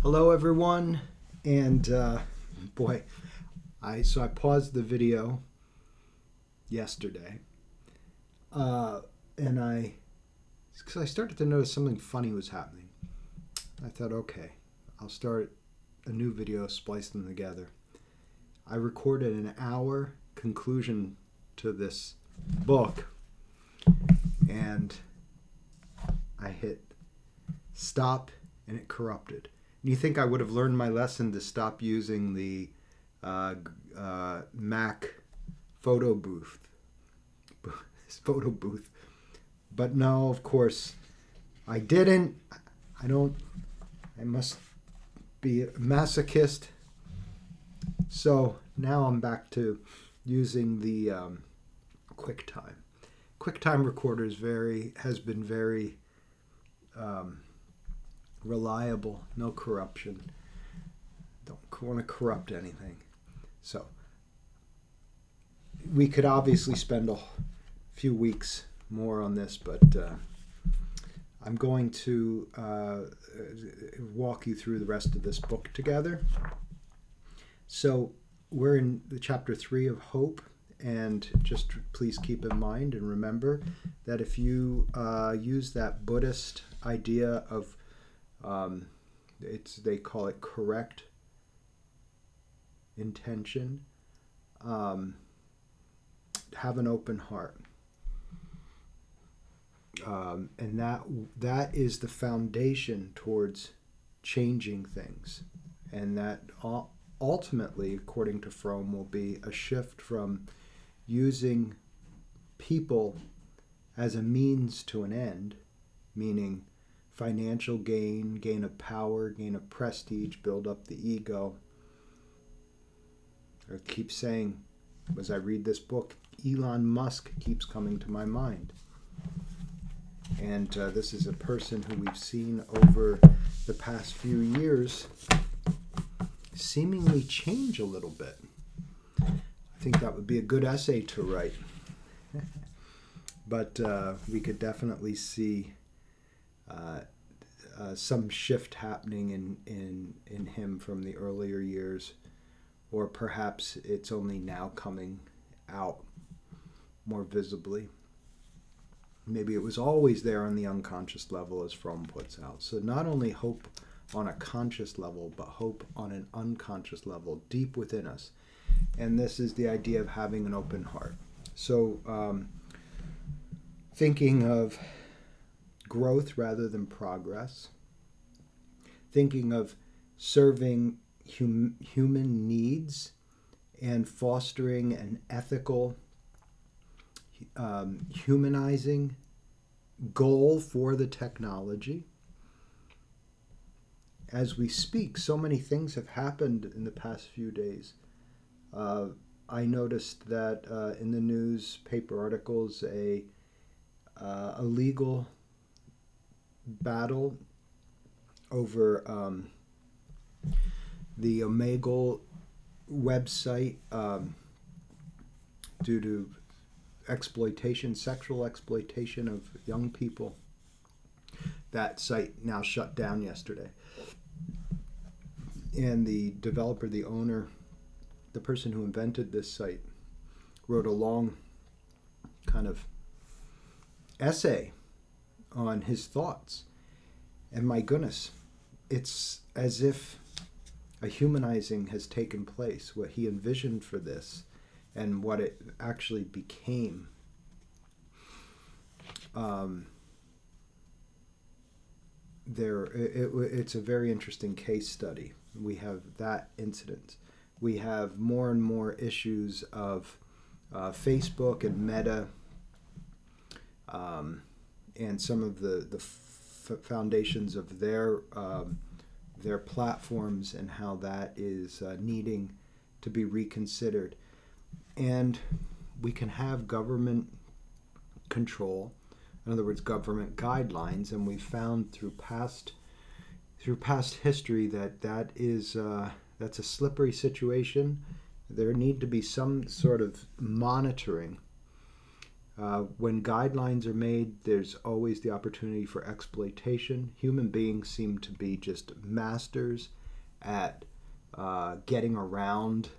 Hello, everyone, and boy, I paused the video yesterday, and because I started to notice something funny was happening. I thought, okay, I'll start a new video, splice them together. I recorded an hour conclusion to this book, and I hit stop, and it corrupted. You think I would have learned my lesson to stop using the Mac photo booth, but no, of course, I didn't. I must be a masochist. So now I'm back to using the QuickTime. QuickTime recorder has been very reliable, no corruption. Don't want to corrupt anything. So we could obviously spend a few weeks more on this, but I'm going to walk you through the rest of this book together. So we're in the chapter 3 of Hope, and just please keep in mind and remember that if you use that Buddhist idea of they call it correct intention, have an open heart, and that is the foundation towards changing things, and that ultimately, according to Fromm, will be a shift from using people as a means to an end, meaning financial gain of power, gain of prestige, build up the ego. I keep saying, as I read this book, Elon Musk keeps coming to my mind. And this is a person who we've seen over the past few years seemingly change a little bit. I think that would be a good essay to write. But we could definitely see some shift happening in him from the earlier years, or perhaps it's only now coming out more visibly. Maybe it was always there on the unconscious level, as Fromm puts out. So not only hope on a conscious level, but hope on an unconscious level deep within us. And this is the idea of having an open heart. So thinking of growth rather than progress, thinking of serving human needs and fostering an ethical, humanizing goal for the technology. As we speak, so many things have happened in the past few days. I noticed that in the newspaper articles, a legal battle over the Omegle website due to sexual exploitation of young people. That site now shut down yesterday. And the developer, the owner, the person who invented this site, wrote a long kind of essay on his thoughts. And my goodness, it's as if a humanizing has taken place, what he envisioned for this and what it actually became. It's a very interesting case study. We have that incident. We have more and more issues of Facebook and Meta, and some of the foundations of their platforms, and how that is needing to be reconsidered. And we can have government control, in other words, government guidelines, and we've found through past history that's a slippery situation. There need to be some sort of monitoring When guidelines are made, there's always the opportunity for exploitation. Human beings seem to be just masters at getting around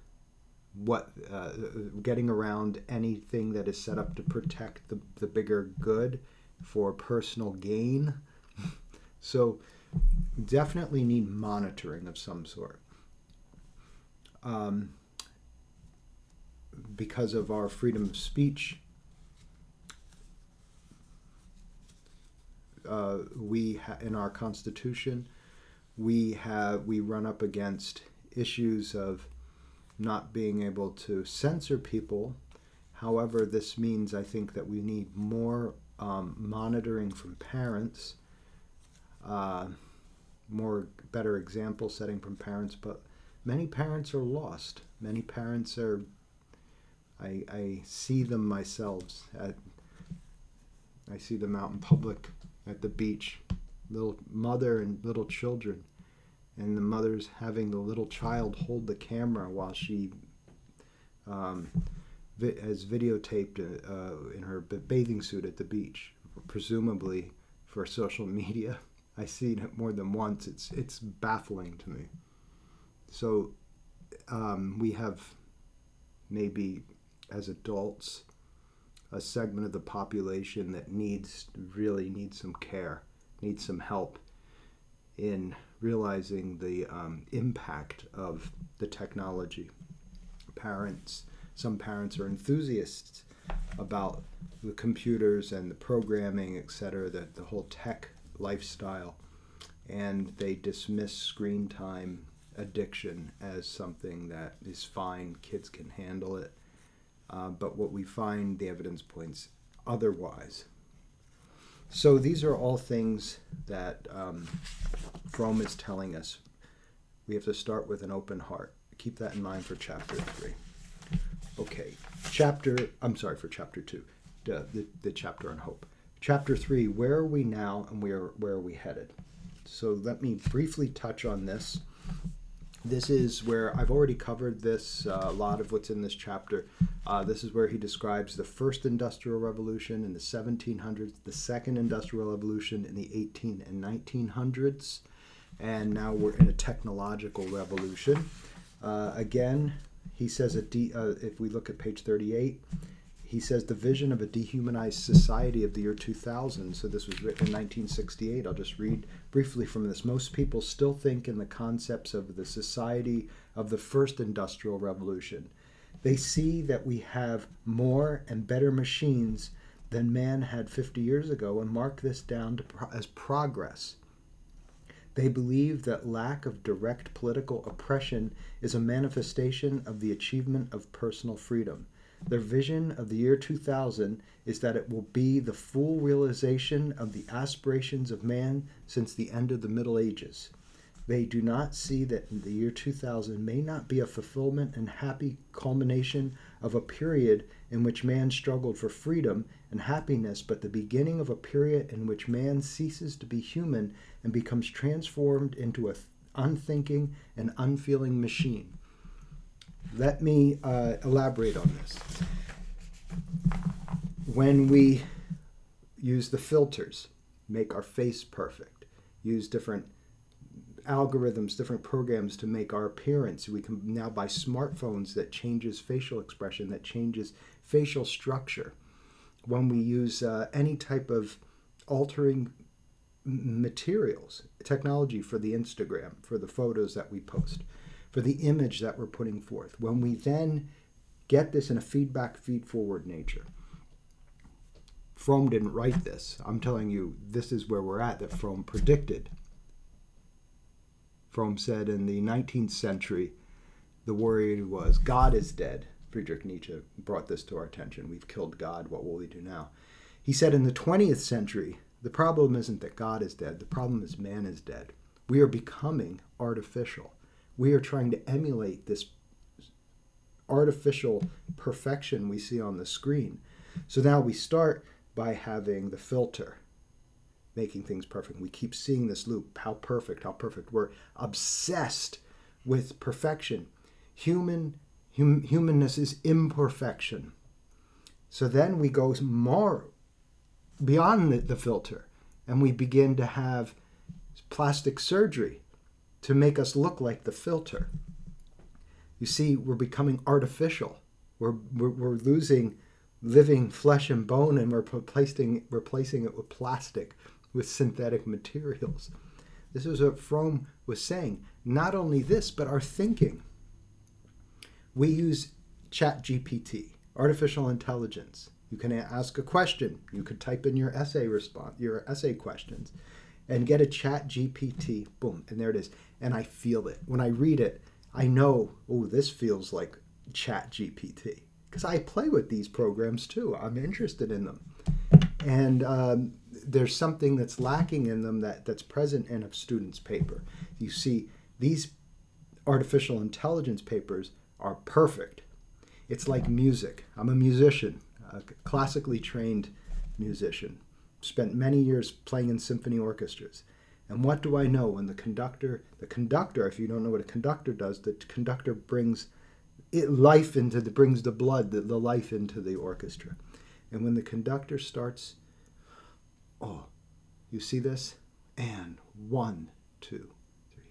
getting around anything that is set up to protect the bigger good for personal gain. So definitely need monitoring of some sort. Because of our freedom of speech, in our Constitution, we run up against issues of not being able to censor people. However, this means I think that we need more monitoring from parents, more better example setting from parents. But many parents are lost. Many parents are. I see them myself. I see them out in public at the beach, little mother and little children, and the mother's having the little child hold the camera while she has videotaped in her bathing suit at the beach, presumably for social media. I've seen it more than once. It's baffling to me. So we have maybe as adults a segment of the population that really needs some care, needs some help in realizing the impact of the technology. Some parents are enthusiasts about the computers and the programming, etc., the whole tech lifestyle, and they dismiss screen time addiction as something that is fine, kids can handle it. But what we find, the evidence points otherwise. So these are all things that Fromm is telling us. We have to start with an open heart. Keep that in mind for chapter 3. Okay, for chapter 2, the chapter on hope. Chapter 3, where are we now and where are we headed? So let me briefly touch on this. This is where I've already covered this, a lot of what's in this chapter. This is where he describes the first industrial revolution in the 1700s, the second industrial revolution in the 18 and 1900s, and now we're in a technological revolution. Again, he says, if we look at page 38, he says the vision of a dehumanized society of the year 2000. So this was written in 1968. I'll just read briefly from this. Most people still think in the concepts of the society of the first industrial revolution. They see that we have more and better machines than man had 50 years ago and mark this down as progress. They believe that lack of direct political oppression is a manifestation of the achievement of personal freedom. Their vision of the year 2000 is that it will be the full realization of the aspirations of man since the end of the Middle Ages. They do not see that the year 2000 may not be a fulfillment and happy culmination of a period in which man struggled for freedom and happiness, but the beginning of a period in which man ceases to be human and becomes transformed into an unthinking and unfeeling machine. Let me elaborate on this. When we use the filters, make our face perfect, use different algorithms, different programs to make our appearance. We can now buy smartphones that changes facial expression, that changes facial structure. When we use any type of altering materials, technology for the Instagram, for the photos that we post, for the image that we're putting forth. When we then get this in a feedback, feed-forward nature. Fromm didn't write this. I'm telling you, this is where we're at, that Fromm predicted. Fromm said in the 19th century, the worry was, God is dead. Friedrich Nietzsche brought this to our attention. We've killed God. What will we do now? He said in the 20th century, the problem isn't that God is dead. The problem is man is dead. We are becoming artificial. We are trying to emulate this artificial perfection we see on the screen. So now we start by having the filter, making things perfect. We keep seeing this loop. How perfect, how perfect. We're obsessed with perfection. Humanness is imperfection. So then we go more beyond the filter, and we begin to have plastic surgery to make us look like the filter. You see, we're becoming artificial. We're losing living flesh and bone, and we're replacing it with plastic, with synthetic materials. This is what Fromm was saying. Not only this, but our thinking. We use ChatGPT, artificial intelligence. You can ask a question. You could type in your essay questions, and get a ChatGPT. Boom, and there it is. And I feel it. When I read it, I know, oh, this feels like ChatGPT. Because I play with these programs too. I'm interested in them. And there's something that's lacking in them that's present in a student's paper. You see, these artificial intelligence papers are perfect. It's like music. I'm a musician, a classically trained musician. Spent many years playing in symphony orchestras. And what do I know? When the conductor, if you don't know what a conductor does, the conductor brings brings the blood, the life into the orchestra. And when the conductor starts, oh, you see this? And 1, 2, 3.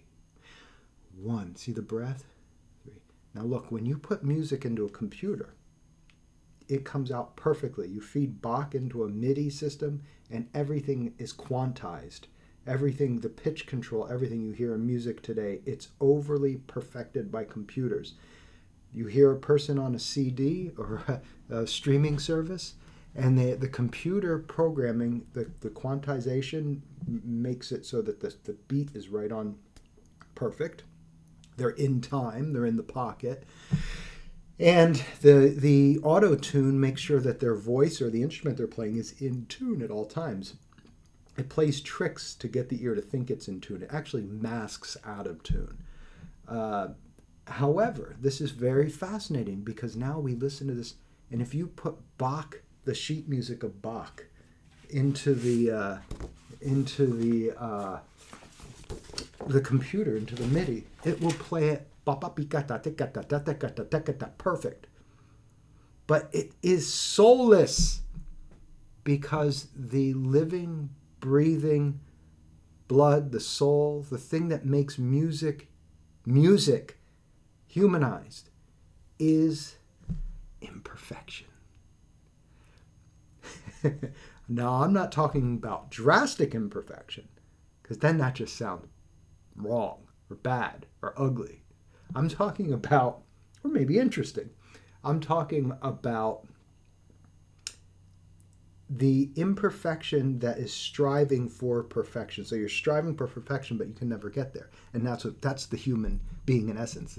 1, see the breath? 3. Now look, when you put music into a computer, it comes out perfectly. You feed Bach into a MIDI system, and everything is quantized. Everything, the pitch control, everything you hear in music today, it's overly perfected by computers. You hear a person on a CD or a streaming service, and the computer programming, the quantization makes it so that the beat is right on perfect. They're in time, they're in the pocket. And the auto-tune makes sure that their voice or the instrument they're playing is in tune at all times. It plays tricks to get the ear to think it's in tune. It actually masks out of tune. However, this is very fascinating because now we listen to this, and if you put Bach, the sheet music of Bach, into the computer, into the MIDI, it will play it perfect. But it is soulless because the living, breathing blood, the soul, the thing that makes music humanized, is imperfection. Now, I'm not talking about drastic imperfection, because then that just sounds wrong or bad or ugly. I'm talking about, or maybe interesting, I'm talking about the imperfection that is striving for perfection. So you're striving for perfection, but you can never get there. And that's the human being in essence.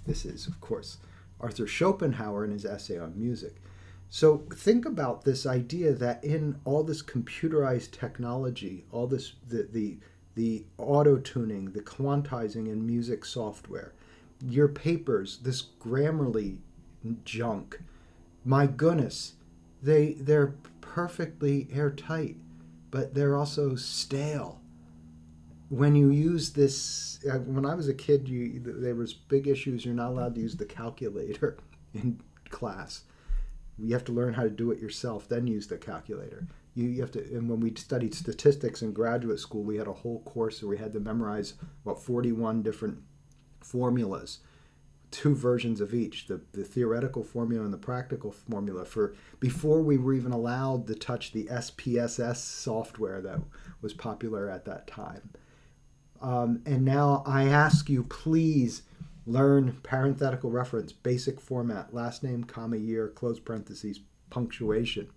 This is, of course, Arthur Schopenhauer in his essay on music. So think about this idea that in all this computerized technology, all this the auto-tuning, the quantizing in music software, your papers, this Grammarly junk, my goodness, they're perfectly airtight, but they're also stale. When you use this, when I was a kid, there was big issues. You're not allowed to use the calculator in class. You have to learn how to do it yourself, then use the calculator. You have to. And when we studied statistics in graduate school, we had a whole course where we had to memorize 41 different formulas, 2 versions of each, the theoretical formula and the practical formula, for before we were even allowed to touch the SPSS software that was popular at that time. And now I ask you, please learn parenthetical reference, basic format, last name, comma, year, close parentheses, punctuation,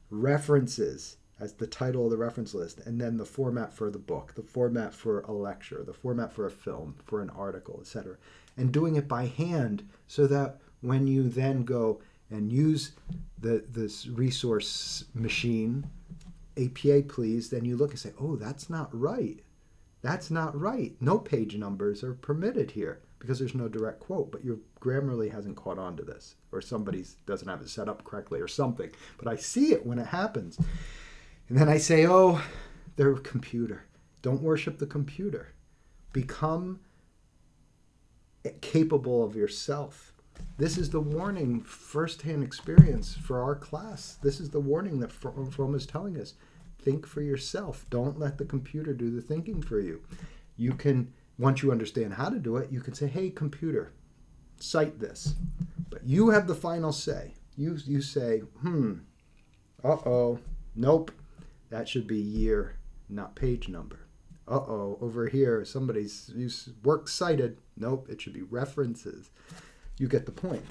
references as the title of the reference list, and then the format for the book, the format for a lecture, the format for a film, for an article, etc. And doing it by hand so that when you then go and use this resource machine, APA please, then you look and say, oh, that's not right. That's not right. No page numbers are permitted here because there's no direct quote, but your Grammarly hasn't caught on to this, or somebody doesn't have it set up correctly or something. But I see it when it happens. And then I say, oh, they're a computer. Don't worship the computer. Become capable of yourself. This is the warning, firsthand experience for our class. This is the warning that Fromm is telling us. Think for yourself. Don't let the computer do the thinking for you. You can, once you understand how to do it, you can say, hey, computer, cite this. But you have the final say. You say, uh-oh, nope. That should be year, not page number. Uh-oh, over here, somebody's work cited. Nope, it should be references. You get the point.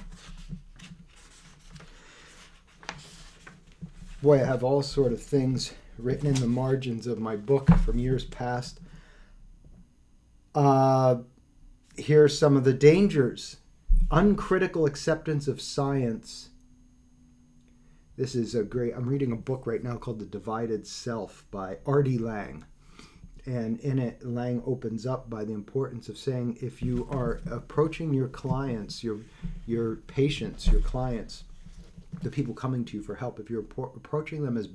Boy, I have all sort of things written in the margins of my book from years past. Here are some of the dangers. Uncritical acceptance of science. This is I'm reading a book right now called The Divided Self by R.D. Laing. And in it, Laing opens up by the importance of saying, if you are approaching your clients, your patients, your clients, the people coming to you for help, if you're approaching them as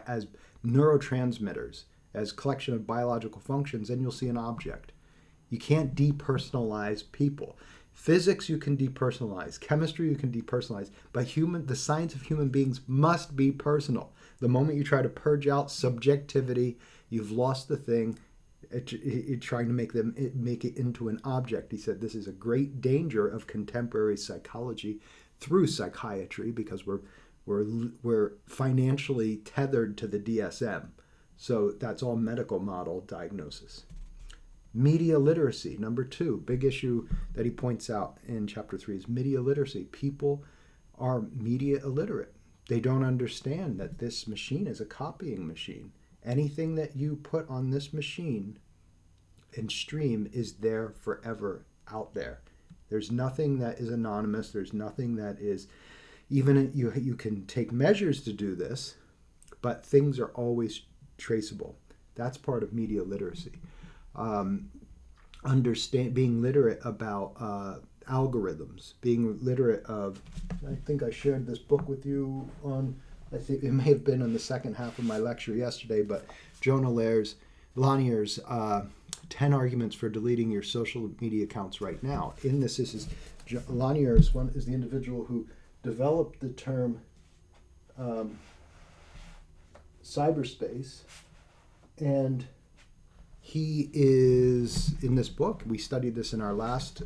as neurotransmitters, as collection of biological functions, then you'll see an object. You can't depersonalize people. Physics you can depersonalize. Chemistry you can depersonalize. But the science of human beings must be personal. The moment you try to purge out subjectivity, you've lost the thing. You're trying to make it into an object. He said this is a great danger of contemporary psychology through psychiatry, because we're financially tethered to the DSM. So that's all medical model diagnosis. Media literacy, number 2, big issue that he points out in chapter 3 is media literacy. People are media illiterate. They don't understand that this machine is a copying machine. Anything that you put on this machine and stream is there forever out there. There's nothing that is anonymous. There's nothing that is, even you can take measures to do this, but things are always traceable. That's part of media literacy. Being literate about algorithms, being literate of, I think I shared this book with you on, I think it may have been in the second half of my lecture yesterday, but Jonah Lanier's 10 Arguments for Deleting Your Social Media Accounts Right Now. In this is Lanier is the individual who developed the term cyberspace, and he is, in this book, we studied this in our last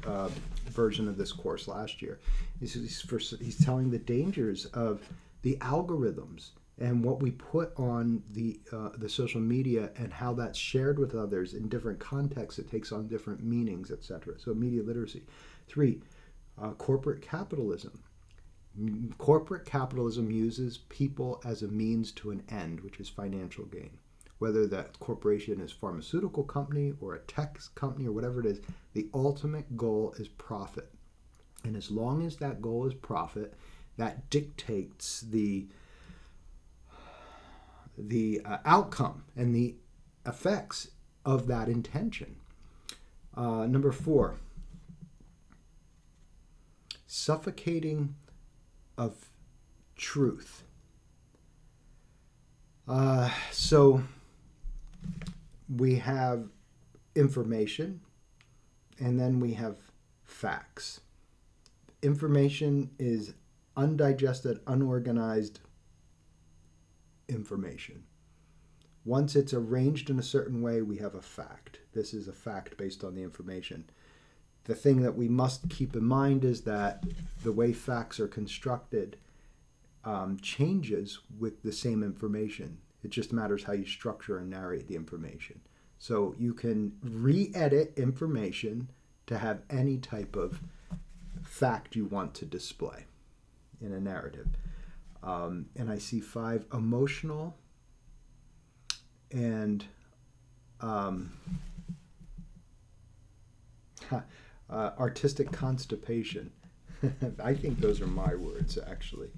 version of this course last year, he's telling the dangers of the algorithms and what we put on the social media and how that's shared with others in different contexts. It takes on different meanings, etc. So media literacy. 3, corporate capitalism. Corporate capitalism uses people as a means to an end, which is financial gain. Whether that corporation is a pharmaceutical company or a tech company or whatever it is, the ultimate goal is profit. And as long as that goal is profit, that dictates the outcome and the effects of that intention. Number 4, suffocating of truth. So we have information, and then we have facts. Information is undigested, unorganized information. Once it's arranged in a certain way, we have a fact. This is a fact based on the information. The thing that we must keep in mind is that the way facts are constructed changes with the same information. It just matters how you structure and narrate the information. So you can re-edit information to have any type of fact you want to display in a narrative. And I see 5, emotional and artistic constipation. I think those are my words, actually.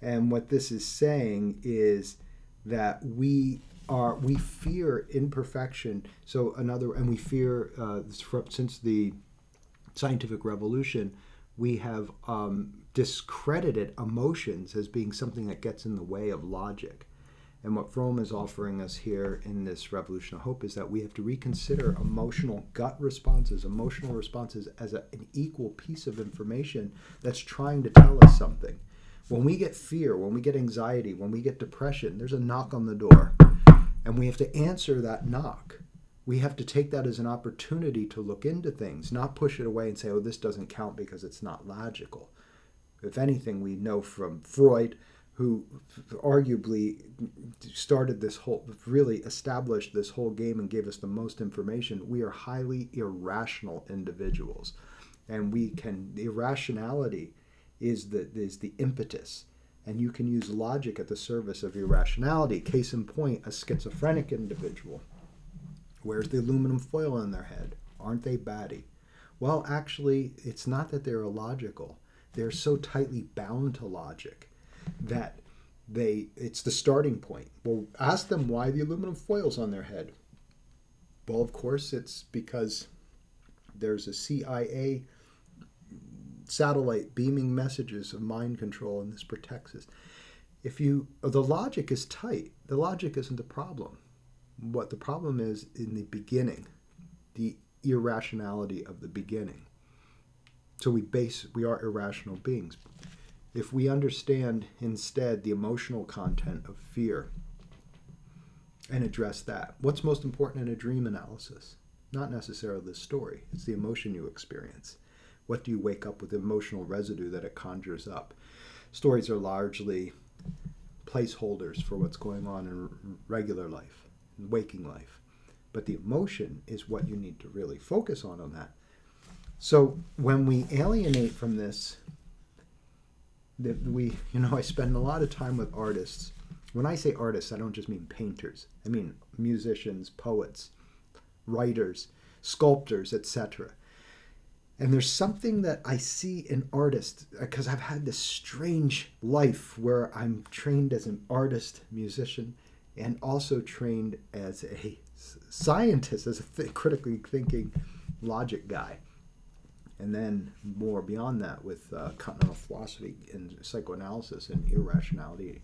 And what this is saying is that we fear imperfection. And we fear, since the scientific revolution, we have discredited emotions as being something that gets in the way of logic. And what Fromm is offering us here in this Revolution of Hope is that we have to reconsider emotional gut responses, emotional responses as an equal piece of information that's trying to tell us something. When we get fear, when we get anxiety, when we get depression, there's a knock on the door. And we have to answer that knock. We have to take that as an opportunity to look into things, not push it away and say, oh, this doesn't count because it's not logical. If anything, we know from Freud, who arguably started this whole, really established this whole game and gave us the most information, we are highly irrational individuals. And irrationality is the impetus. And you can use logic at the service of irrationality. Case in point, a schizophrenic individual. Where's the aluminum foil in their head? Aren't they batty? Well, actually, it's not that they're illogical. They're so tightly bound to logic that it's the starting point. Well, ask them why the aluminum foil's on their head. Well, of course, it's because there's a CIA satellite beaming messages of mind control, and this protects us. The logic is tight. The logic isn't the problem. What the problem is in the beginning, the irrationality of the beginning. So we are irrational beings. If we understand instead the emotional content of fear and address that, what's most important in a dream analysis? Not necessarily the story. It's the emotion you experience. What do you wake up with, emotional residue that it conjures up? Stories are largely placeholders for what's going on in regular life, in waking life. But the emotion is what you need to really focus on that. So when we alienate from this, I spend a lot of time with artists. When I say artists, I don't just mean painters. I mean musicians, poets, writers, sculptors, etc. And there's something that I see in artists, because I've had this strange life where I'm trained as an artist, musician, and also trained as a scientist, as a critically thinking logic guy. And then more beyond that with continental philosophy and psychoanalysis and irrationality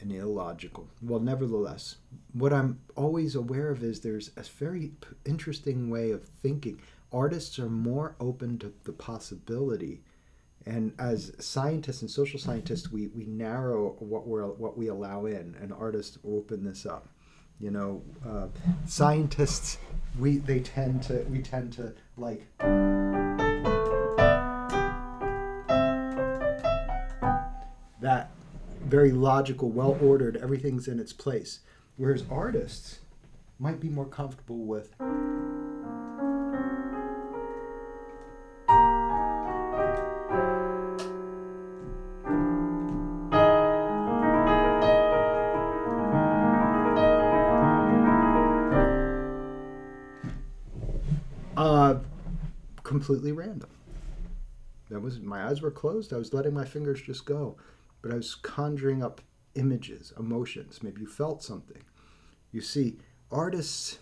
and illogical. Well, nevertheless, what I'm always aware of is there's a very interesting way of thinking. Artists are more open to the possibility, and as scientists and social scientists, we narrow what we allow in, and artists open this up. Scientists we tend to like that very logical, well ordered, everything's in its place, whereas artists might be more comfortable with completely random. My eyes were closed. I was letting my fingers just go, but I was conjuring up images, emotions. Maybe you felt something. You see, artists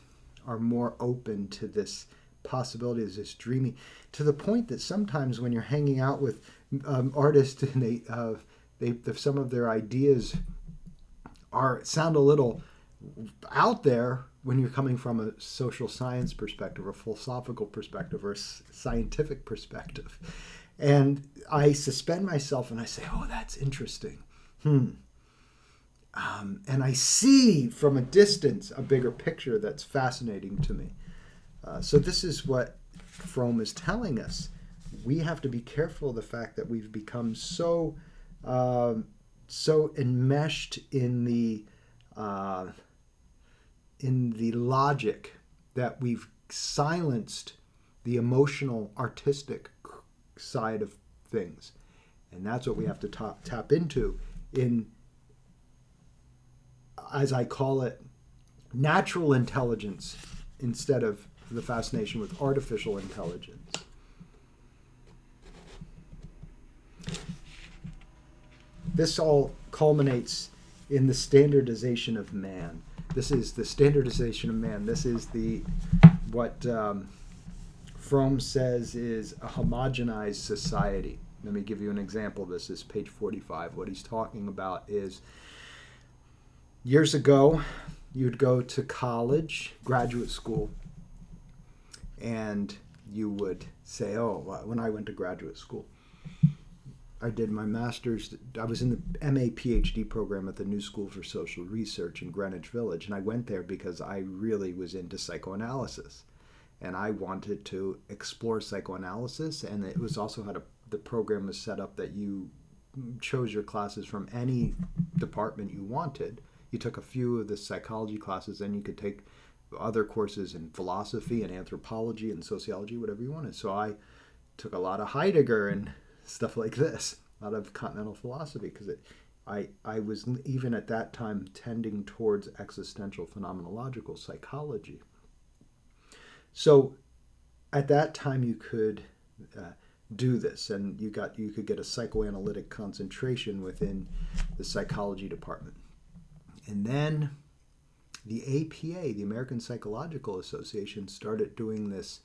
are more open to this possibility, this dreaming, to the point that sometimes when you're hanging out with artists and some of their ideas sound a little out there when you're coming from a social science perspective or a philosophical perspective or a scientific perspective. And I suspend myself and I say, oh, that's interesting. And I see from a distance a bigger picture that's fascinating to me. So this is what Fromm is telling us. We have to be careful of the fact that we've become so enmeshed in the logic that we've silenced the emotional, artistic side of things. And that's what we have to tap into in, as I call it, natural intelligence instead of the fascination with artificial intelligence. This all culminates in the standardization of man. This is the standardization of man. This is what Fromm says is a homogenized society. Let me give you an example. This is page 45. What he's talking about is Years ago, you'd go to college, graduate school, and you would say, oh, well, when I went to graduate school, I did my master's. I was in the MA Ph.D. program at the New School for Social Research in Greenwich Village, and I went there because I really was into psychoanalysis, and I wanted to explore psychoanalysis. And it was also the program was set up that you chose your classes from any department you wanted. You took a few of the psychology classes, and you could take other courses in philosophy and anthropology and sociology, whatever you wanted. So I took a lot of Heidegger and stuff like this, a lot of continental philosophy, because I was even at that time tending towards existential phenomenological psychology. So at that time you could do this, and you could get a psychoanalytic concentration within the psychology department. And then the APA, the American Psychological Association, started doing this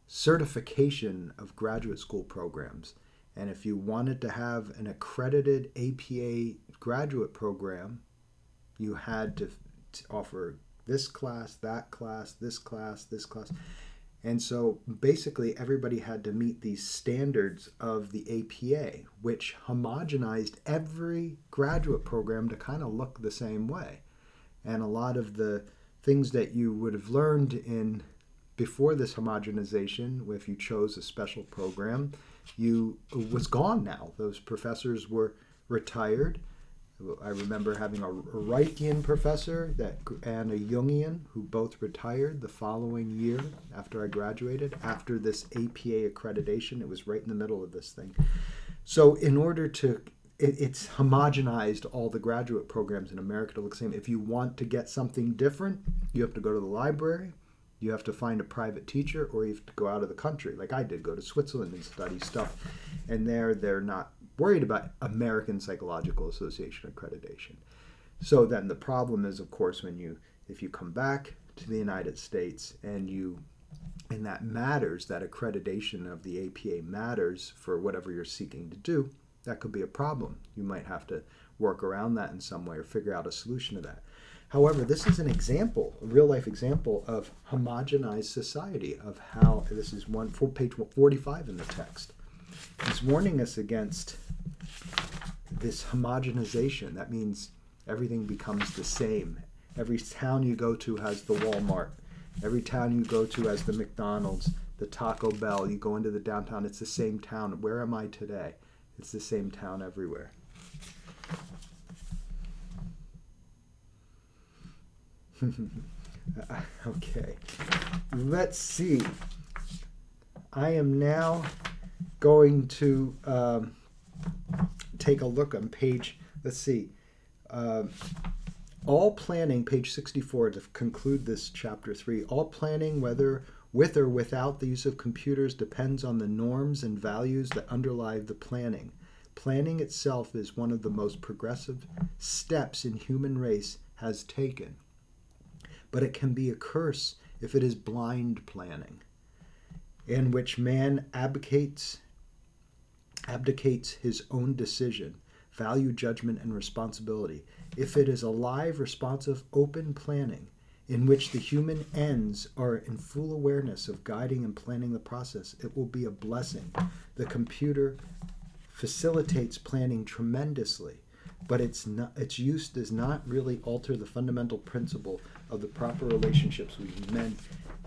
certification of graduate school programs. And if you wanted to have an accredited APA graduate program, you had to offer this class, that class, this class, this class. And so basically everybody had to meet these standards of the APA, which homogenized every graduate program to kind of look the same way. And a lot of the things that you would have learned in before this homogenization, if you chose a special program, was gone now. Those professors were retired. I remember having a Reichian professor and a Jungian who both retired the following year after I graduated, after this APA accreditation. It was right in the middle of this thing. So in order to, it's homogenized all the graduate programs in America to look the same. If you want to get something different, you have to go to the library. You have to find a private teacher, or you have to go out of the country, like I did, go to Switzerland and study stuff. And they're not worried about American Psychological Association accreditation. So then the problem is, of course, if you come back to the United States and that matters, that accreditation of the APA matters for whatever you're seeking to do, that could be a problem. You might have to work around that in some way or figure out a solution to that. However, this is an example, a real-life example of homogenized society, of how, this is page 45 in the text. He's warning us against this homogenization. That means everything becomes the same. Every town you go to has the Walmart. Every town you go to has the McDonald's, the Taco Bell. You go into the downtown, it's the same town. Where am I today? It's the same town everywhere. Okay, let's see. I am now going to take a look on page, let's see, all planning, page 64, to conclude this chapter 3. All planning, whether with or without the use of computers, depends on the norms and values that underlie the planning. Planning itself is one of the most progressive steps in human race has taken. But it can be a curse if it is blind planning, in which man abdicates his own decision, value, judgment, and responsibility. If it is alive, responsive, open planning, in which the human ends are in full awareness of guiding and planning the process, it will be a blessing. The computer facilitates planning tremendously, but its use does not really alter the fundamental principle of the proper relationships with men,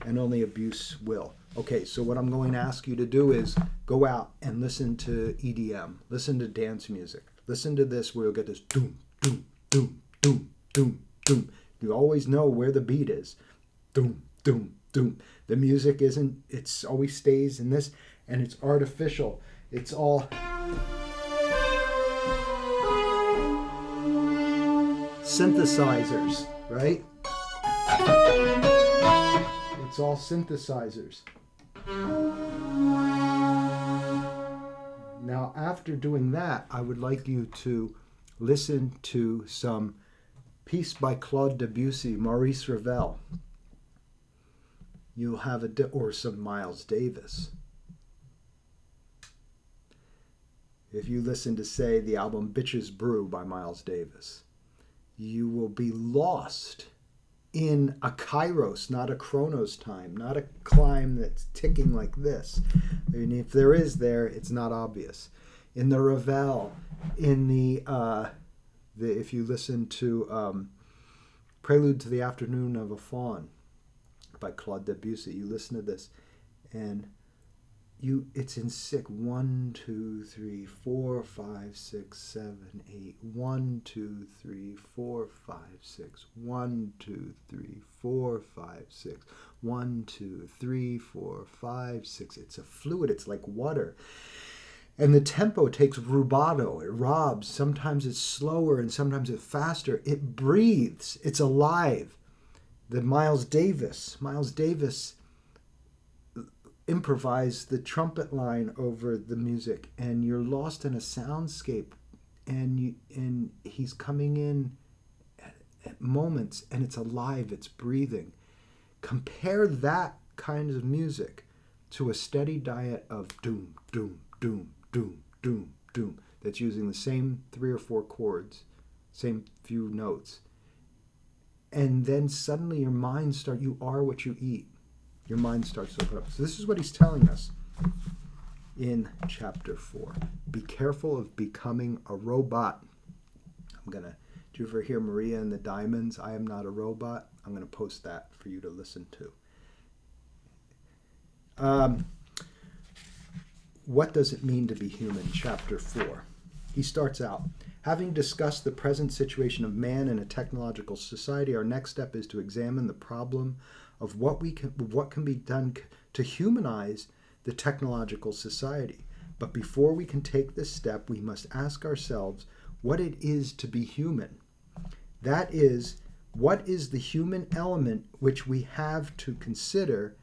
and only abuse will. Okay, so what I'm going to ask you to do is go out and listen to EDM, listen to dance music, listen to this where you'll get this doom, doom, doom, doom, doom, doom. You always know where the beat is. Doom, doom, doom. The music it always stays in this, and it's artificial. It's all synthesizers, right? It's all synthesizers. Now, after doing that, I would like you to listen to some piece by Claude Debussy, Maurice Ravel. You'll have or some Miles Davis. If you listen to, say, the album Bitches Brew by Miles Davis, You will be lost in a kairos, not a chronos time, not a climb that's ticking like this. And if there is there, it's not obvious. In the Ravel, in the if you listen to Prelude to the Afternoon of a Faun by Claude Debussy, you listen to this, and it's in sick 1, 2, 3, 4, 5, 6, 7, 8. 1, 2, 3, 4, 5, 6. 1, 2, 3, 4, 5, 6. 1, 2, 3, 4, 5, 6. It's a fluid. It's like water. And the tempo takes rubato. It robs. Sometimes it's slower and sometimes it's faster. It breathes. It's alive. The Miles Davis improvise the trumpet line over the music, and you're lost in a soundscape, and he's coming in at moments, and it's alive, it's breathing. Compare that kind of music to a steady diet of doom, doom, doom, doom, doom, doom, that's using the same 3 or 4 chords, same few notes, and then suddenly your mind you are what you eat. Your mind starts to open up. So this is what he's telling us in chapter 4. Be careful of becoming a robot. Do you ever hear Maria and the Diamonds, I Am Not a Robot? I'm going to post that for you to listen to. What does it mean to be human? Chapter 4. He starts out, having discussed the present situation of man in a technological society, our next step is to examine the problem of what can be done to humanize the technological society. But before we can take this step, we must ask ourselves what it is to be human. That is, what is the human element which we have to consider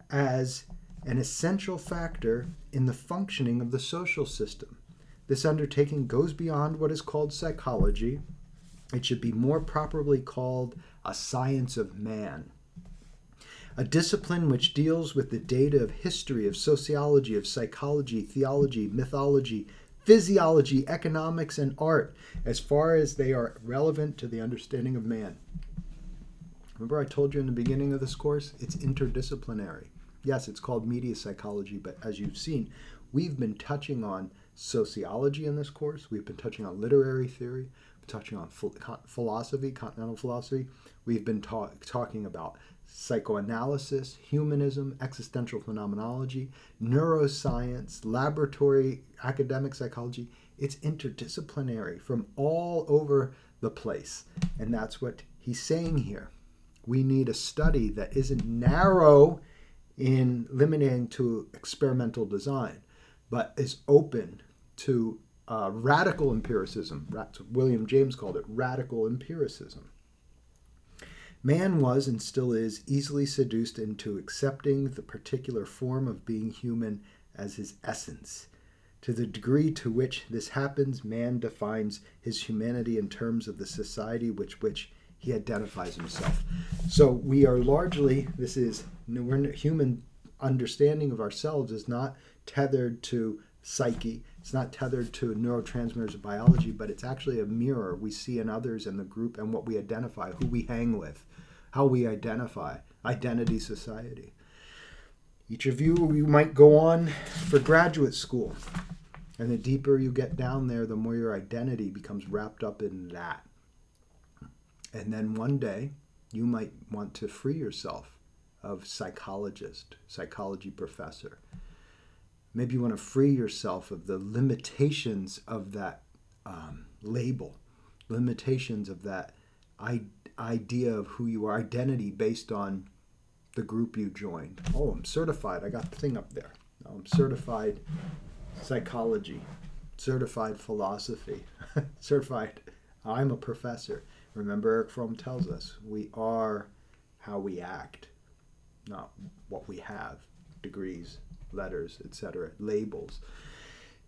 as an essential factor in the functioning of the social system? This undertaking goes beyond what is called psychology. It should be more properly called a science of man. A discipline which deals with the data of history, of sociology, of psychology, theology, mythology, physiology, economics, and art, as far as they are relevant to the understanding of man. Remember I told you in the beginning of this course, it's interdisciplinary. Yes, it's called media psychology, but as you've seen, we've been touching on sociology in this course. We've been touching on literary theory, touching on philosophy, continental philosophy. We've been talking about psychoanalysis, humanism, existential phenomenology, neuroscience, laboratory, academic psychology. It's interdisciplinary from all over the place. And that's what he's saying here. We need a study that isn't narrow in limiting to experimental design, but is open to radical empiricism. William James called it radical empiricism. Man was and still is easily seduced into accepting the particular form of being human as his essence. To the degree to which this happens, man defines his humanity in terms of the society with which he identifies himself. So we are largely, human understanding of ourselves is not tethered to psyche. It's not tethered to neurotransmitters of biology, but it's actually a mirror we see in others in the group and what we identify, who we hang with, how we identify, identity society. Each of you might go on for graduate school, and the deeper you get down there, the more your identity becomes wrapped up in that. And then one day, you might want to free yourself of psychologist, psychology professor. Maybe you want to free yourself of the limitations of that label, limitations of that idea of who you are, identity based on the group you joined. Oh, I'm certified. I got the thing up there. Oh, I'm certified psychology, certified philosophy, certified. I'm a professor. Remember, Erich Fromm tells us we are how we act, not what we have, degrees, letters, etc., labels.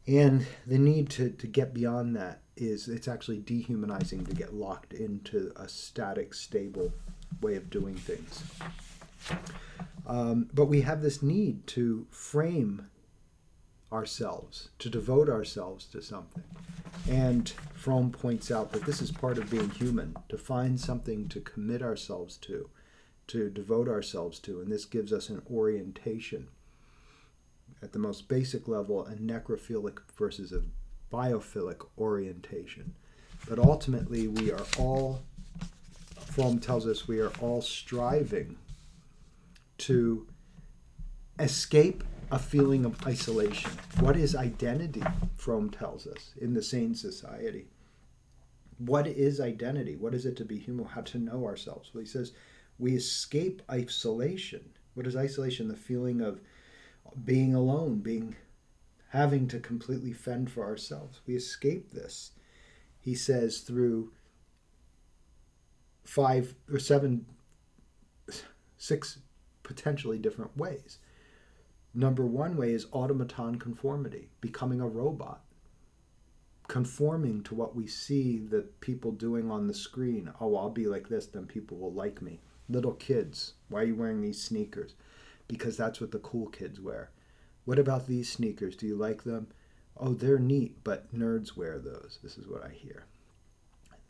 And the need to get beyond that is, it's actually dehumanizing to get locked into a static, stable way of doing things. But we have this need to frame ourselves, to devote ourselves to something. And Fromm points out that this is part of being human, to find something to commit ourselves to devote ourselves to. And this gives us an orientation. At the most basic level, a necrophilic versus a biophilic orientation. But ultimately, we are all, Fromm tells us, we are all striving to escape a feeling of isolation. What is identity, Fromm tells us, in the sane society? What is identity? What is it to be human? How to know ourselves? Well, he says we escape isolation. What is isolation? The feeling of being alone, having to completely fend for ourselves. We escape this, he says, through 5 or 7, 6 potentially different ways. Number one way is automaton conformity, becoming a robot, conforming to what we see the people doing on the screen. Oh, I'll be like this, then people will like me. Little kids, why are you wearing these sneakers? Because that's what the cool kids wear. What about these sneakers? Do you like them? Oh, they're neat, but nerds wear those. This is what I hear.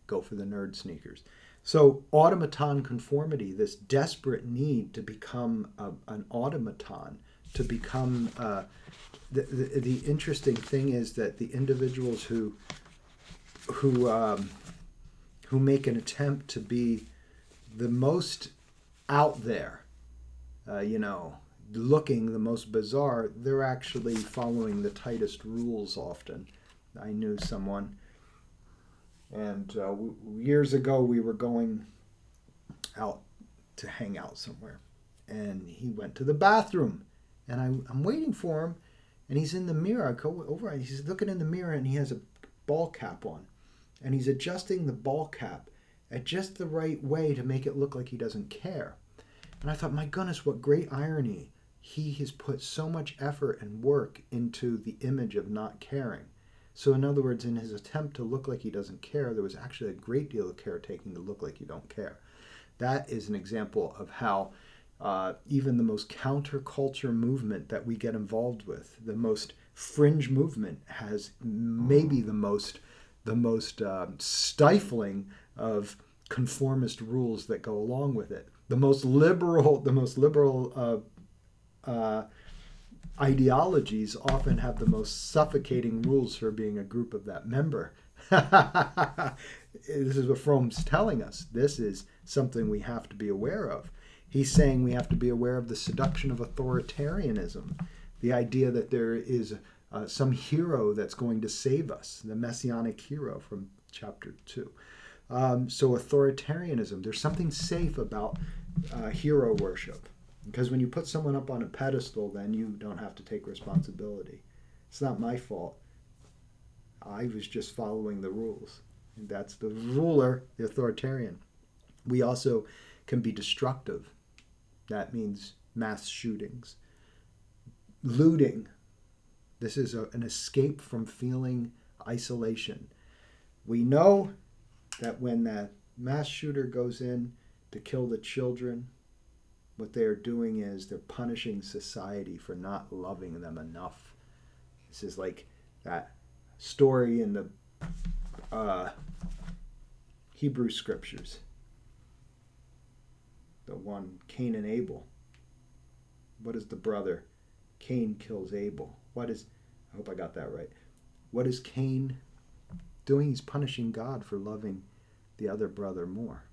Go for the nerd sneakers. So automaton conformity, this desperate need to become an automaton, to become the interesting thing is that the individuals who make an attempt to be the most out there, looking the most bizarre, they're actually following the tightest rules often. I knew someone, and years ago we were going out to hang out somewhere, and he went to the bathroom, and I'm waiting for him, and he's in the mirror. I go over, and he's looking in the mirror, and he has a ball cap on, and he's adjusting the ball cap at just the right way to make it look like he doesn't care. And I thought, my goodness, what great irony. He has put so much effort and work into the image of not caring. So in other words, in his attempt to look like he doesn't care, there was actually a great deal of caretaking to look like you don't care. That is an example of how even the most counterculture movement that we get involved with, the most fringe movement, has maybe the most stifling of conformist rules that go along with it. The most liberal ideologies often have the most suffocating rules for being a group of that member. This is what Fromm's telling us. This is something we have to be aware of. He's saying we have to be aware of the seduction of authoritarianism, the idea that there is some hero that's going to save us, the messianic hero from chapter 2. So authoritarianism, there's something safe about hero worship. Because when you put someone up on a pedestal, then you don't have to take responsibility. It's not my fault. I was just following the rules. And that's the ruler, the authoritarian. We also can be destructive. That means mass shootings. Looting. This is an escape from feeling isolation. We know that when that mass shooter goes in to kill the children, what they are doing is they're punishing society for not loving them enough. This is like that story in the Hebrew scriptures. The one, Cain and Abel. What is the brother? Cain kills Abel. I hope I got that right. What is Cain doing? He's punishing God for loving the other brother more.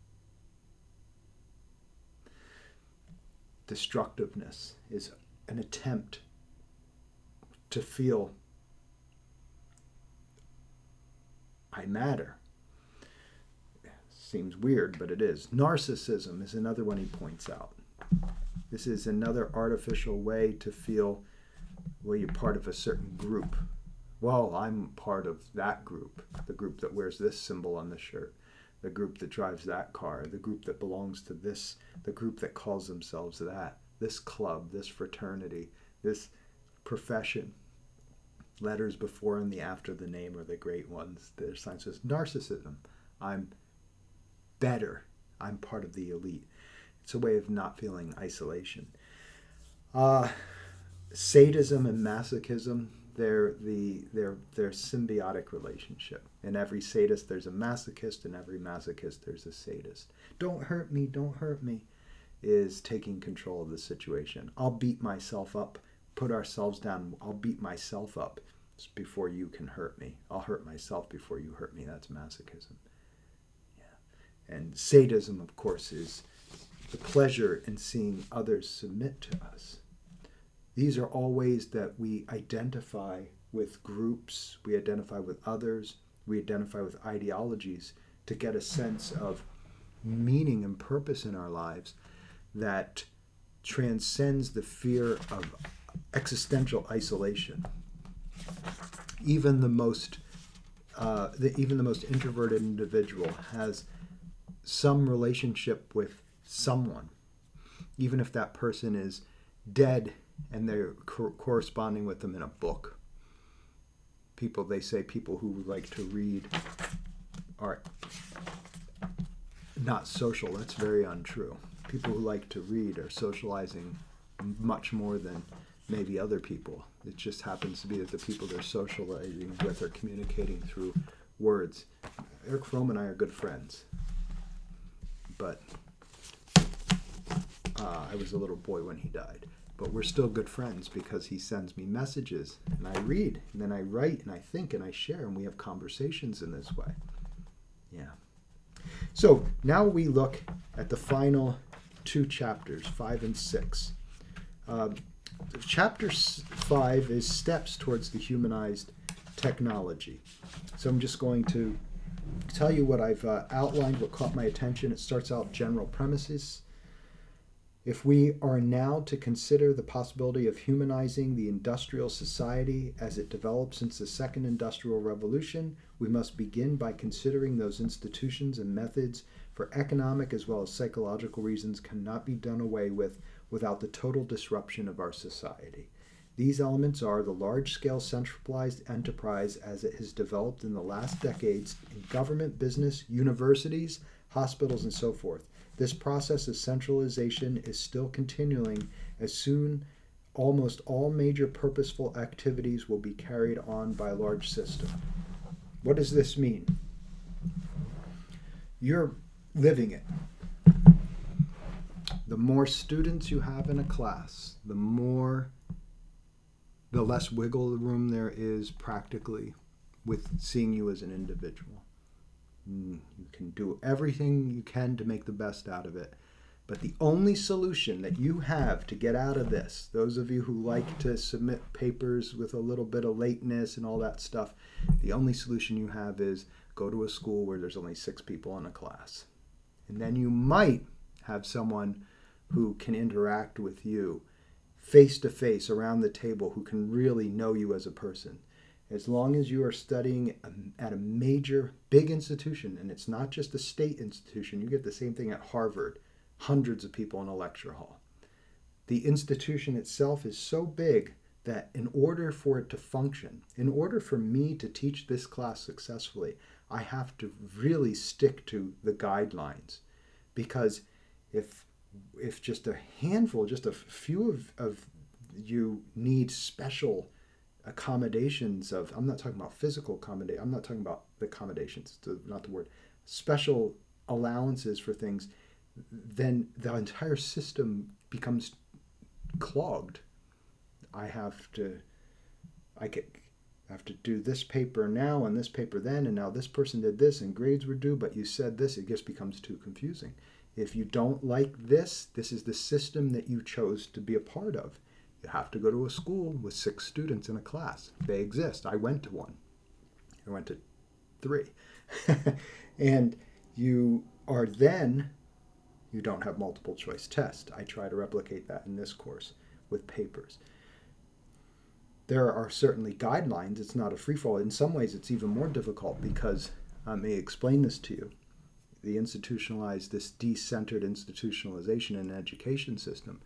Destructiveness is an attempt to feel I matter. Seems weird, but it is. Narcissism is another one he points out. This is another artificial way to feel, well, you're part of a certain group. Well, I'm part of that group, the group that wears this symbol on the shirt, the group that drives that car, the group that belongs to this, the group that calls themselves that, this club, this fraternity, this profession. Letters before and the after the name are the great ones. Their sign says narcissism. I'm better. I'm part of the elite. It's a way of not feeling isolation. Sadism and masochism. they're symbiotic relationship. In every sadist, there's a masochist. In every masochist, there's a sadist. Don't hurt me, don't hurt me, is taking control of the situation. I'll beat myself up, put ourselves down. I'll beat myself up before you can hurt me. I'll hurt myself before you hurt me. That's masochism. Yeah. And sadism, of course, is the pleasure in seeing others submit to us. These are all ways that we identify with groups, we identify with others, we identify with ideologies to get a sense of meaning and purpose in our lives that transcends the fear of existential isolation. Even the most introverted individual has some relationship with someone, even if that person is dead and they're corresponding with them in a book. They say people who like to read are not social. That's very untrue. People who like to read are socializing much more than maybe other people. It just happens to be that the people they're socializing with are communicating through words. Erich Fromm and I are good friends. But I was a little boy when he died. But we're still good friends because he sends me messages and I read and then I write and I think and I share and we have conversations in this way. Yeah. So now we look at the final two chapters, 5 and 6. Chapter 5 is steps towards the humanized technology. So I'm just going to tell you what I've outlined, what caught my attention. It starts out general premises. If we are now to consider the possibility of humanizing the industrial society as it developed since the Second Industrial Revolution, we must begin by considering those institutions and methods for economic as well as psychological reasons cannot be done away with without the total disruption of our society. These elements are the large-scale centralized enterprise as it has developed in the last decades in government, business, universities, hospitals, and so forth. This process of centralization is still continuing as soon almost all major purposeful activities will be carried on by a large system. What does this mean? You're living it. The more students you have in a class, the less wiggle room there is practically with seeing you as an individual. You can do everything you can to make the best out of it. But the only solution that you have to get out of this, those of you who like to submit papers with a little bit of lateness and all that stuff, the only solution you have is go to a school where there's only 6 people in a class. And then you might have someone who can interact with you face to face around the table, who can really know you as a person. As long as you are studying at a major, big institution, and it's not just a state institution, you get the same thing at Harvard, hundreds of people in a lecture hall. The institution itself is so big that in order for it to function, in order for me to teach this class successfully, I have to really stick to the guidelines. Because if just a handful, just a few of you need special accommodations of, I'm not talking about physical accommodation, I'm not talking about the accommodations, not the word, special allowances for things, then the entire system becomes clogged. I have to do this paper now and this paper then, and now this person did this and grades were due, but you said this. It just becomes too confusing. If you don't like this is the system that you chose to be a part of. You have to go to a school with 6 students in a class. They exist. I went to one. I went to 3. And you don't have multiple choice tests. I try to replicate that in this course with papers. There are certainly guidelines. It's not a free-for-all. In some ways, it's even more difficult because, I may explain this to you, this decentered institutionalization in an education system.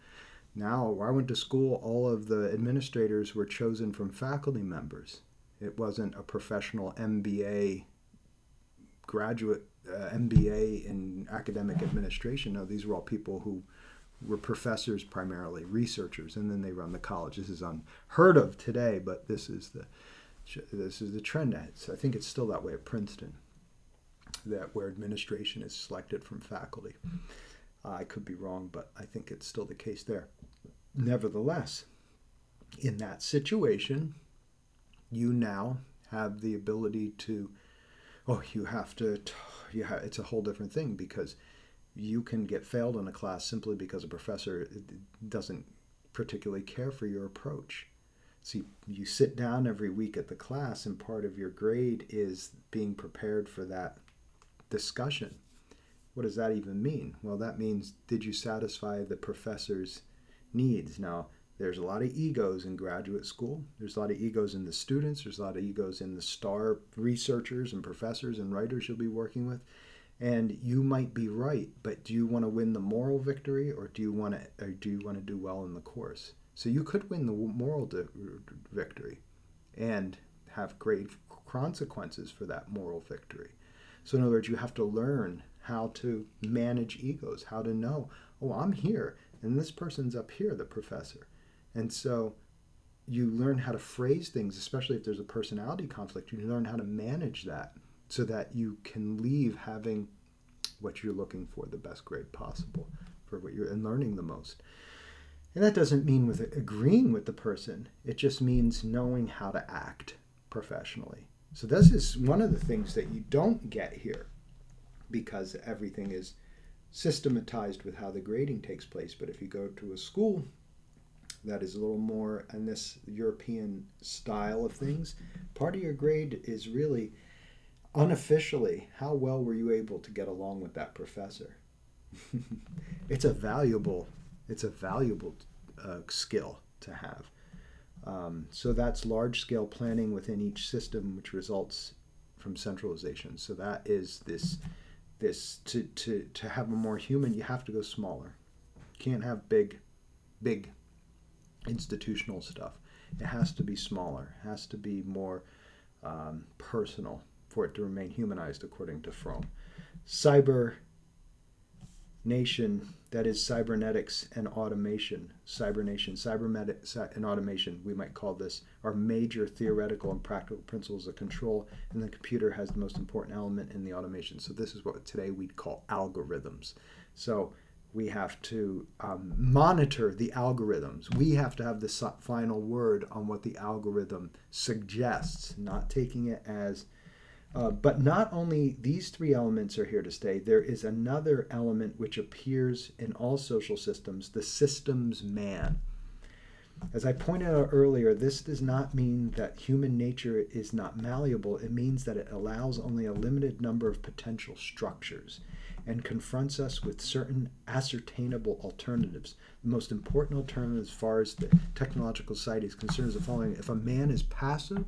Now, where I went to school, all of the administrators were chosen from faculty members. It wasn't a professional MBA graduate, MBA in academic administration. No, these were all people who were professors primarily, researchers, and then they run the college. This is unheard of today, but this is the trend. I think it's still that way at Princeton, that where administration is selected from faculty. I could be wrong, but I think it's still the case there. Nevertheless, in that situation, you now have the ability to, it's a whole different thing, because you can get failed in a class simply because a professor doesn't particularly care for your approach. See, you sit down every week at the class, and part of your grade is being prepared for that discussion. What does that even mean? Well, that means, did you satisfy the professor's needs? Now, there's a lot of egos in graduate school. There's a lot of egos in the students. There's a lot of egos in the star researchers and professors and writers you'll be working with. And you might be right, but do you want to win the moral victory, or do you want to do well in the course? So you could win the moral victory and have great consequences for that moral victory. So in other words, you have to learn how to manage egos, how to know, oh, I'm here, and this person's up here, the professor. And so you learn how to phrase things, especially if there's a personality conflict. You learn how to manage that, so that you can leave having what you're looking for, the best grade possible for what you're, and learning the most. And that doesn't mean with agreeing with the person. It just means knowing how to act professionally. So this is one of the things that you don't get here, because everything is systematized with how the grading takes place. But if you go to a school that is a little more in this European style of things, part of your grade is really unofficially, how well were you able to get along with that professor? It's a valuable skill to have. So that's large-scale planning within each system, which results from centralization. So that is this to have a more human, you have to go smaller. You can't have big institutional stuff. It has to be smaller. It has to be more personal for it to remain humanized, according to Fromm. Cyber nation, that is cybernetics and automation. Cybernetics and automation, we might call this, are major theoretical and practical principles of control, and the computer has the most important element in the automation. So this is what today we'd call algorithms. So we have to monitor the algorithms. We have to have the final word on what the algorithm suggests, not taking it as but not only these three elements are here to stay, there is another element which appears in all social systems, the systems man. As I pointed out earlier, this does not mean that human nature is not malleable. It means that it allows only a limited number of potential structures and confronts us with certain ascertainable alternatives. The most important alternative as far as the technological society is concerned is the following. If a man is passive,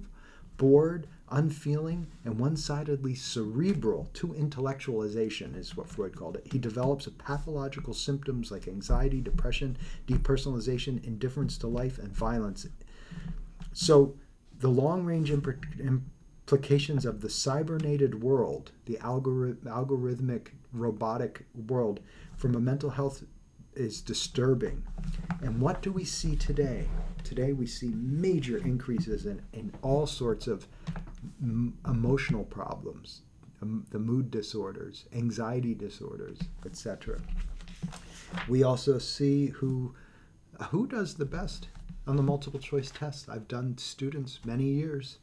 bored, unfeeling, and one-sidedly cerebral to intellectualization is what Freud called it. He develops pathological symptoms like anxiety, depression, depersonalization, indifference to life, and violence. So the long-range implications of the cybernated world, the algorithmic robotic world, from a mental health is disturbing. And what do we see today? Today we see major increases in all sorts of emotional problems, the mood disorders, anxiety disorders, etc. We also see who does the best on the multiple choice test. I've done students many years.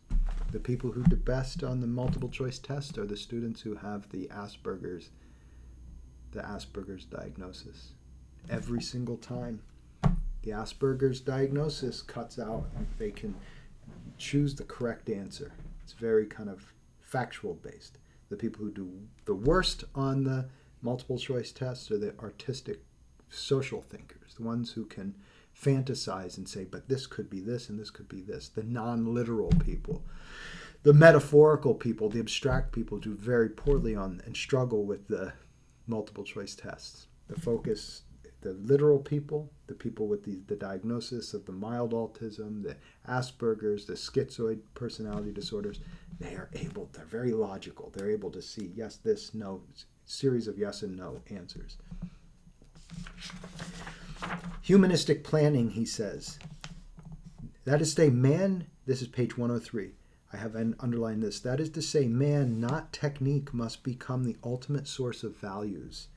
The people who do best on the multiple choice test are the students who have the Asperger's diagnosis. Every single time. The Asperger's diagnosis cuts out, they can choose the correct answer. It's very kind of factual based. The people who do the worst on the multiple choice tests are the artistic social thinkers, the ones who can fantasize and say, but this could be this and this could be this. The non-literal people. The metaphorical people, the abstract people do very poorly on and struggle with the multiple choice tests. The focus, the literal people, the people with the diagnosis of the mild autism, the Asperger's, the schizoid personality disorders, they're very logical. They're able to see yes, this, no, series of yes and no answers. Humanistic planning, he says. That is to say, man, this is page 103. I have underlined this. That is to say, man, not technique, must become the ultimate source of values,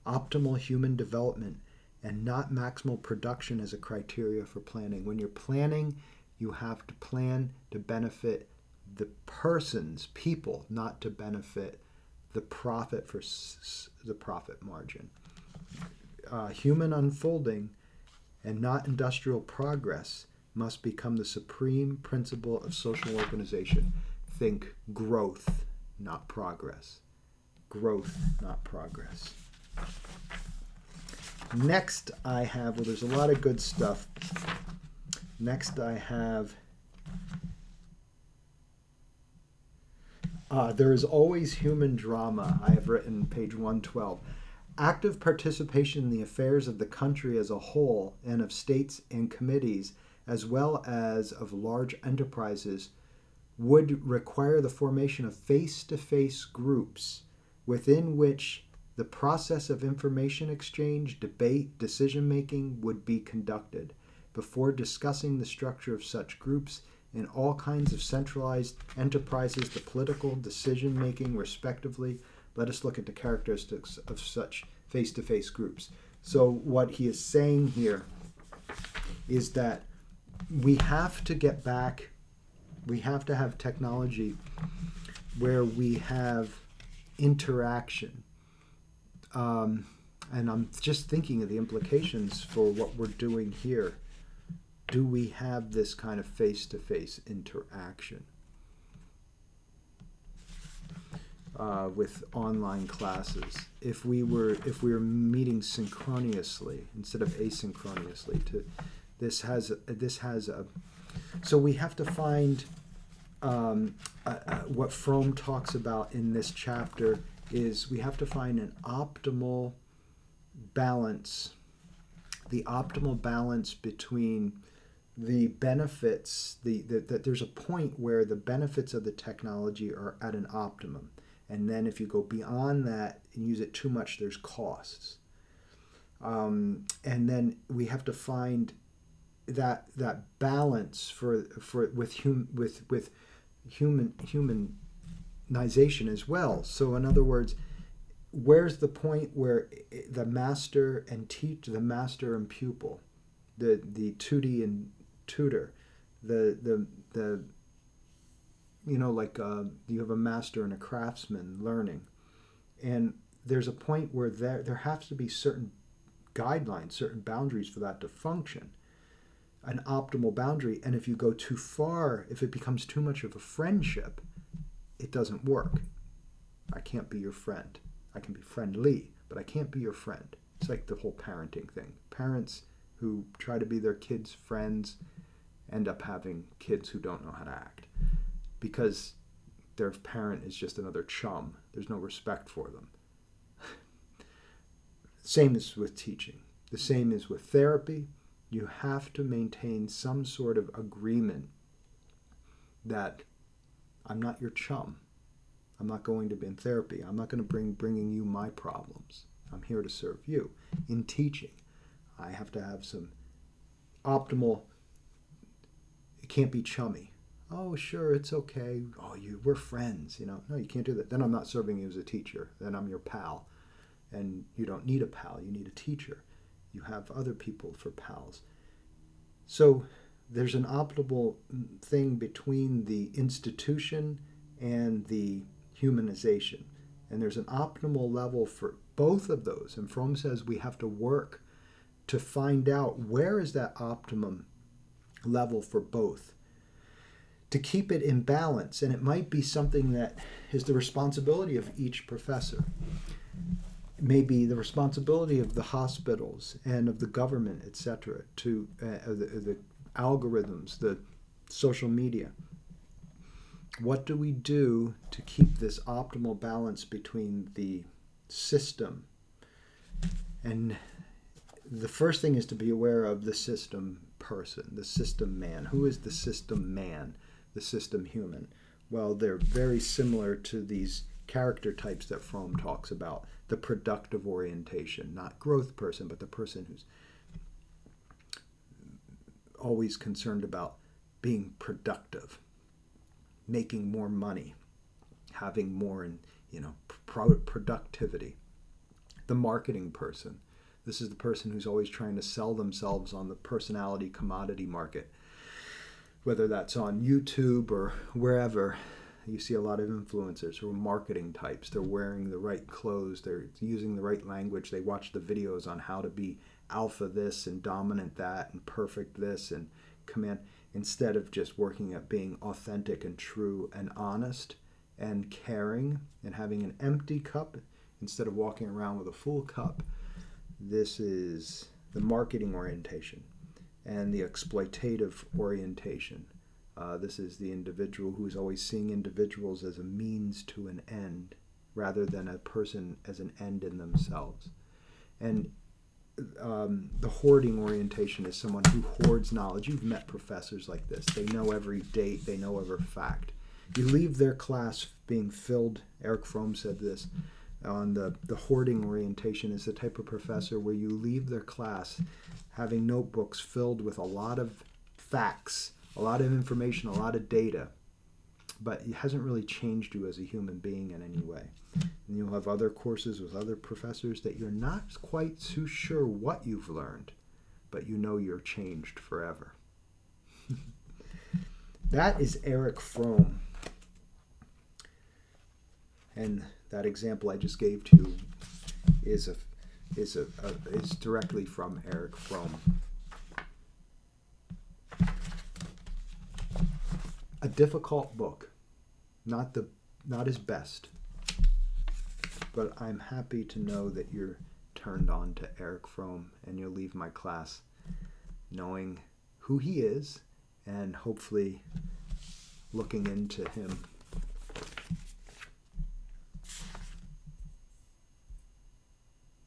optimal human development, and not maximal production as a criteria for planning. When you're planning, you have to plan to benefit the persons, people, not to benefit the profit for the profit margin. Human unfolding and not industrial progress must become the supreme principle of social organization. Think growth, not progress. Growth, not progress. Next I have, well, there's a lot of good stuff. Next I have, there is always human drama. I have written page 112. Active participation in the affairs of the country as a whole and of states and committees, as well as of large enterprises, would require the formation of face-to-face groups within which the process of information exchange, debate, decision-making would be conducted. Before discussing the structure of such groups in all kinds of centralized enterprises, the political decision-making respectively, let us look at the characteristics of such face-to-face groups. So what he is saying here is that we have to get back, we have to have technology where we have interaction. And I'm just thinking of the implications for what we're doing here. Do we have this kind of face-to-face interaction with online classes? If we were meeting synchronously instead of asynchronously, this has a. So we have to find what Fromm talks about in this chapter is we have to find an optimal balance, the optimal balance between the benefits, that there's a point where the benefits of the technology are at an optimum. And then if you go beyond that and use it too much, there's costs. And then we have to find that balance with humanization as well. So in other words, where's the point where the master and the master and pupil, the tutee and tutor, the you have a master and a craftsman learning, and there's a point where there has to be certain guidelines, certain boundaries for that to function, an optimal boundary. And if you go too far, if it becomes too much of a friendship, it doesn't work. I can't be your friend. I can be friendly, but I can't be your friend. It's like the whole parenting thing. Parents who try to be their kids' friends end up having kids who don't know how to act because their parent is just another chum. There's no respect for them. Same is with teaching. The same is with therapy. You have to maintain some sort of agreement that I'm not your chum. I'm not going to be in therapy. I'm not going to bringing you my problems. I'm here to serve you. In teaching, I have to have some optimal. It can't be chummy. Oh, sure, it's okay. Oh, we're friends. No, you can't do that. Then I'm not serving you as a teacher. Then I'm your pal, and you don't need a pal. You need a teacher. You have other people for pals. So there's an optimal thing between the institution and the humanization. And there's an optimal level for both of those. And Fromm says we have to work to find out where is that optimum level for both, to keep it in balance. And it might be something that is the responsibility of each professor. It may be the responsibility of the hospitals and of the government, etc., to the algorithms, the social media. What do we do to keep this optimal balance between the system? And the first thing is to be aware of the system person, the system man. Who is the system man, the system human? Well, they're very similar to these character types that Fromm talks about. The productive orientation, not growth person, but the person who's always concerned about being productive, making more money, having more in, productivity. The marketing person. This is the person who's always trying to sell themselves on the personality commodity market. Whether that's on YouTube or wherever, you see a lot of influencers who are marketing types. They're wearing the right clothes. They're using the right language. They watch the videos on how to be alpha this and dominant that and perfect this and command, instead of just working at being authentic and true and honest and caring and having an empty cup instead of walking around with a full cup. This is the marketing orientation and the exploitative orientation. This is the individual who is always seeing individuals as a means to an end rather than a person as an end in themselves. And the hoarding orientation is someone who hoards knowledge. You've met professors like this. They know every date. They know every fact. You leave their class being filled. Erich Fromm said this on the hoarding orientation is the type of professor where you leave their class having notebooks filled with a lot of facts, a lot of information, a lot of data, but it hasn't really changed you as a human being in any way. And you'll have other courses with other professors that you're not quite too sure what you've learned, but you know you're changed forever. That is Erich Fromm. And that example I just gave to you is directly from Erich Fromm. A difficult book, not his best, but I'm happy to know that you're turned on to Erich Fromm and you'll leave my class knowing who he is and hopefully looking into him